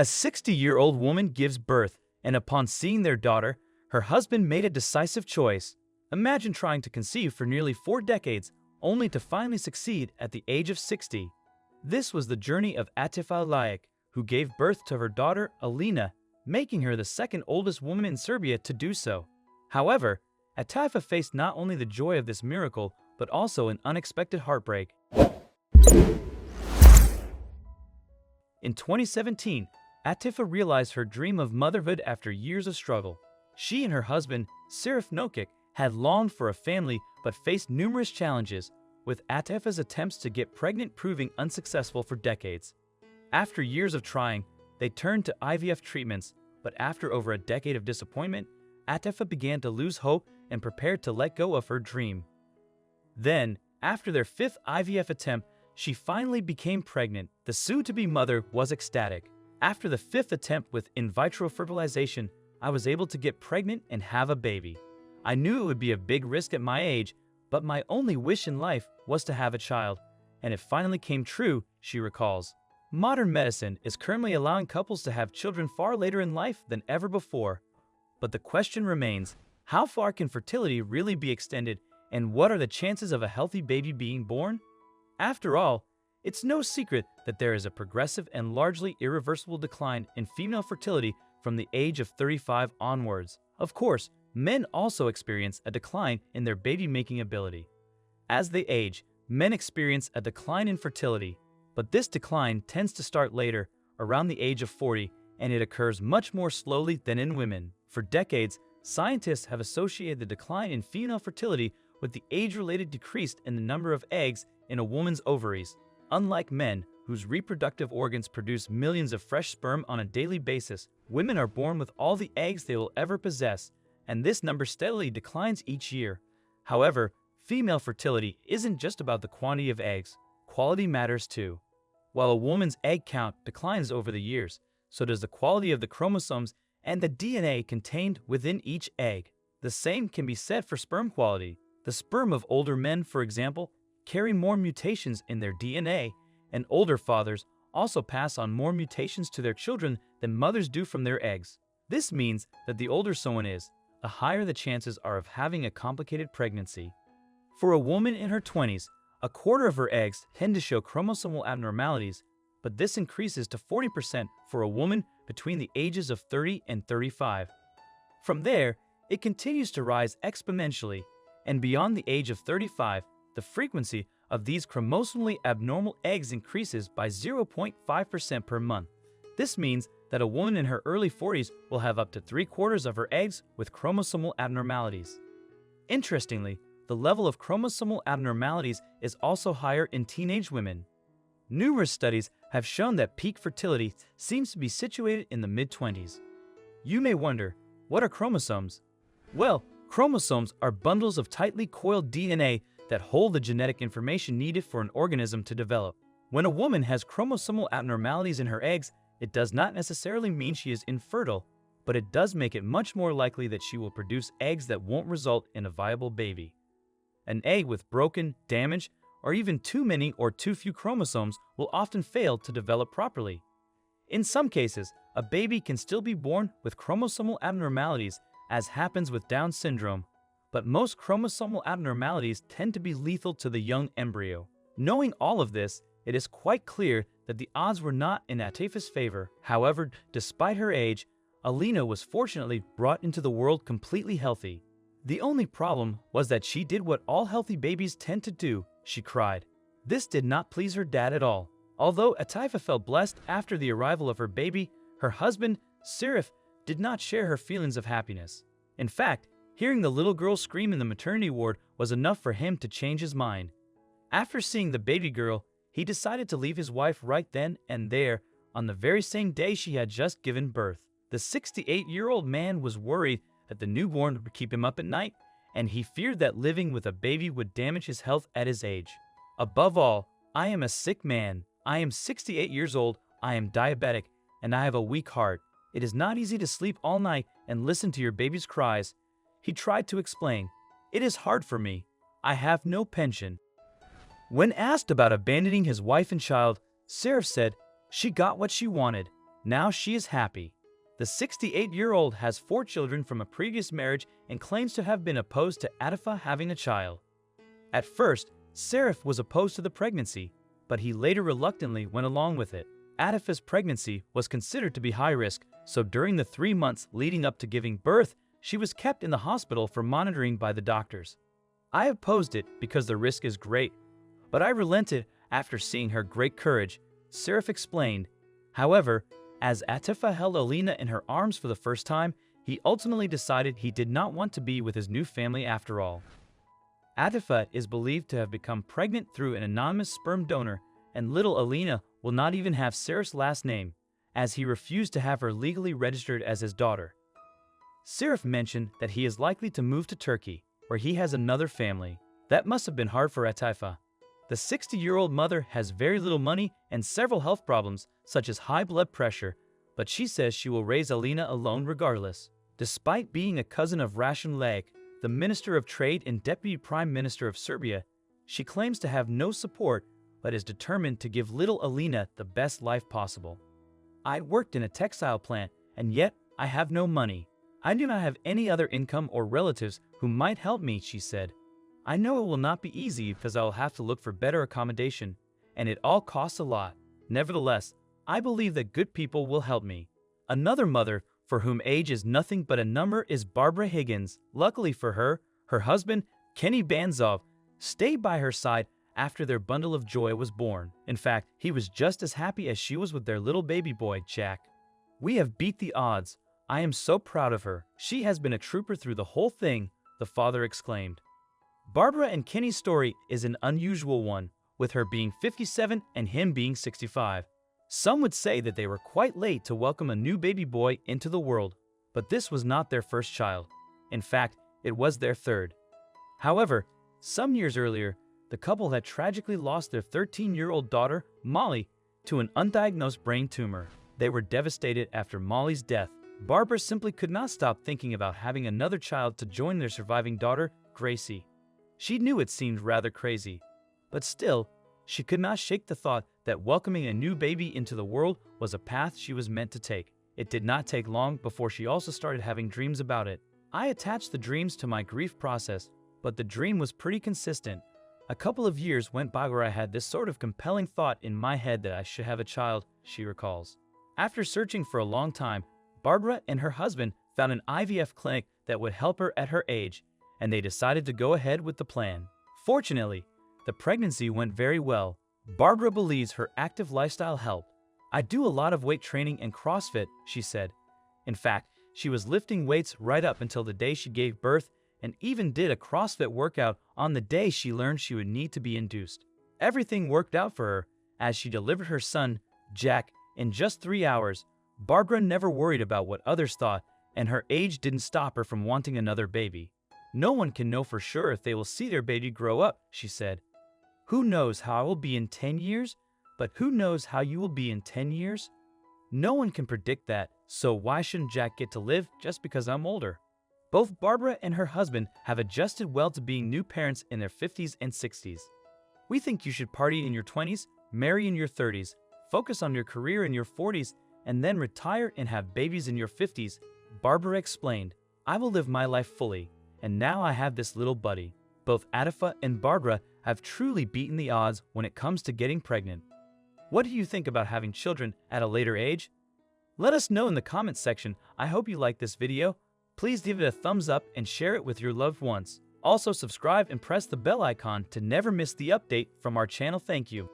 A 60-year-old woman gives birth, and upon seeing their daughter, her husband made a decisive choice. Imagine trying to conceive for nearly 4 decades, only to finally succeed at the age of 60. This was the journey of Atifa, who gave birth to her daughter Alina, making her the second oldest woman in Serbia to do so. However, Atifa faced not only the joy of this miracle, but also an unexpected heartbreak. In 2017, Atifa realized her dream of motherhood after years of struggle. She and her husband, Serif Nokic, had longed for a family but faced numerous challenges, with Atifa's attempts to get pregnant proving unsuccessful for decades. After years of trying, they turned to IVF treatments, but after over a decade of disappointment, Atifa began to lose hope and prepared to let go of her dream. Then, after their 5th IVF attempt, she finally became pregnant. The soon-to-be mother was ecstatic. After the 5th attempt with in vitro fertilization, I was able to get pregnant and have a baby. I knew it would be a big risk at my age, but my only wish in life was to have a child, and it finally came true, she recalls. Modern medicine is currently allowing couples to have children far later in life than ever before. But the question remains, how far can fertility really be extended, and what are the chances of a healthy baby being born? After all, it's no secret that there is a progressive and largely irreversible decline in female fertility from the age of 35 onwards. Of course, men also experience a decline in their baby-making ability. As they age, men experience a decline in fertility, but this decline tends to start later, around the age of 40, and it occurs much more slowly than in women. For decades, scientists have associated the decline in female fertility with the age-related decrease in the number of eggs in a woman's ovaries. Unlike men, whose reproductive organs produce millions of fresh sperm on a daily basis, women are born with all the eggs they will ever possess, and this number steadily declines each year. However, female fertility isn't just about the quantity of eggs. Quality matters too. While a woman's egg count declines over the years, so does the quality of the chromosomes and the DNA contained within each egg. The same can be said for sperm quality. The sperm of older men, for example, carry more mutations in their DNA, and older fathers also pass on more mutations to their children than mothers do from their eggs. This means that the older someone is, the higher the chances are of having a complicated pregnancy. For a woman in her 20s, a quarter of her eggs tend to show chromosomal abnormalities, but this increases to 40% for a woman between the ages of 30 and 35. From there, it continues to rise exponentially, and beyond the age of 35, the frequency of these chromosomally abnormal eggs increases by 0.5% per month. This means that a woman in her early 40s will have up to 3/4 of her eggs with chromosomal abnormalities. Interestingly, the level of chromosomal abnormalities is also higher in teenage women. Numerous studies have shown that peak fertility seems to be situated in the mid-20s. You may wonder, what are chromosomes? Well, chromosomes are bundles of tightly coiled DNA that hold the genetic information needed for an organism to develop. When a woman has chromosomal abnormalities in her eggs, it does not necessarily mean she is infertile, but it does make it much more likely that she will produce eggs that won't result in a viable baby. An egg with broken, damaged, or even too many or too few chromosomes will often fail to develop properly. In some cases, a baby can still be born with chromosomal abnormalities, as happens with Down syndrome, but most chromosomal abnormalities tend to be lethal to the young embryo. Knowing all of this, it is quite clear that the odds were not in Atifa's favor. However, despite her age, Alina was fortunately brought into the world completely healthy. The only problem was that she did what all healthy babies tend to do, she cried. This did not please her dad at all. Although Atifa felt blessed after the arrival of her baby, her husband, Serif, did not share her feelings of happiness. In fact, hearing the little girl scream in the maternity ward was enough for him to change his mind. After seeing the baby girl, he decided to leave his wife right then and there, on the very same day she had just given birth. The 68-year-old man was worried that the newborn would keep him up at night, and he feared that living with a baby would damage his health at his age. Above all, I am a sick man. I am 68 years old, I am diabetic, and I have a weak heart. It is not easy to sleep all night and listen to your baby's cries. He tried to explain. It is hard for me. I have no pension. When asked about abandoning his wife and child, Serif said she got what she wanted. Now she is happy. The 68-year-old has 4 children from a previous marriage and claims to have been opposed to Atifa having a child. At first, Serif was opposed to the pregnancy, but he later reluctantly went along with it. Atifa's pregnancy was considered to be high risk, so during the 3 months leading up to giving birth, she was kept in the hospital for monitoring by the doctors. I opposed it because the risk is great, but I relented after seeing her great courage, Serif explained. However, as Atifa held Alina in her arms for the first time, he ultimately decided he did not want to be with his new family after all. Atifa is believed to have become pregnant through an anonymous sperm donor, and little Alina will not even have Serif's last name, as he refused to have her legally registered as his daughter. Serif mentioned that he is likely to move to Turkey, where he has another family. That must have been hard for Atifa. The 60-year-old mother has very little money and several health problems, such as high blood pressure, but she says she will raise Alina alone regardless. Despite being a cousin of Rasim Ljajic, the Minister of Trade and Deputy Prime Minister of Serbia, she claims to have no support but is determined to give little Alina the best life possible. I worked in a textile plant, and yet I have no money. I do not have any other income or relatives who might help me, she said. I know it will not be easy because I will have to look for better accommodation, and it all costs a lot. Nevertheless, I believe that good people will help me. Another mother for whom age is nothing but a number is Barbara Higgins. Luckily for her, her husband, Kenny Banzov, stayed by her side after their bundle of joy was born. In fact, he was just as happy as she was with their little baby boy, Jack. We have beat the odds. I am so proud of her. She has been a trooper through the whole thing, the father exclaimed. Barbara and Kenny's story is an unusual one, with her being 57 and him being 65. Some would say that they were quite late to welcome a new baby boy into the world, but this was not their first child. In fact, it was their third. However, some years earlier, the couple had tragically lost their 13-year-old daughter, Molly, to an undiagnosed brain tumor. They were devastated after Molly's death. Barbara simply could not stop thinking about having another child to join their surviving daughter, Gracie. She knew it seemed rather crazy, but still, she could not shake the thought that welcoming a new baby into the world was a path she was meant to take. It did not take long before she also started having dreams about it. I attached the dreams to my grief process, but the dream was pretty consistent. A couple of years went by where I had this sort of compelling thought in my head that I should have a child, she recalls. After searching for a long time, Barbara and her husband found an IVF clinic that would help her at her age, and they decided to go ahead with the plan. Fortunately, the pregnancy went very well. Barbara believes her active lifestyle helped. I do a lot of weight training and CrossFit, she said. In fact, she was lifting weights right up until the day she gave birth and even did a CrossFit workout on the day she learned she would need to be induced. Everything worked out for her as she delivered her son, Jack, in just 3 hours. Barbara never worried about what others thought, and her age didn't stop her from wanting another baby. No one can know for sure if they will see their baby grow up, she said. Who knows how I will be in 10 years? But who knows how you will be in 10 years? No one can predict that, so why shouldn't Jack get to live just because I'm older? Both Barbara and her husband have adjusted well to being new parents in their 50s and 60s. We think you should party in your 20s, marry in your 30s, focus on your career in your 40s, and then retire and have babies in your 50s, Barbara explained. I will live my life fully, and now I have this little buddy. Both Atifa and Barbara have truly beaten the odds when it comes to getting pregnant. What do you think about having children at a later age? Let us know in the comments section. I hope you liked this video. Please give it a thumbs up and share it with your loved ones. Also subscribe and press the bell icon to never miss the update from our channel. Thank you.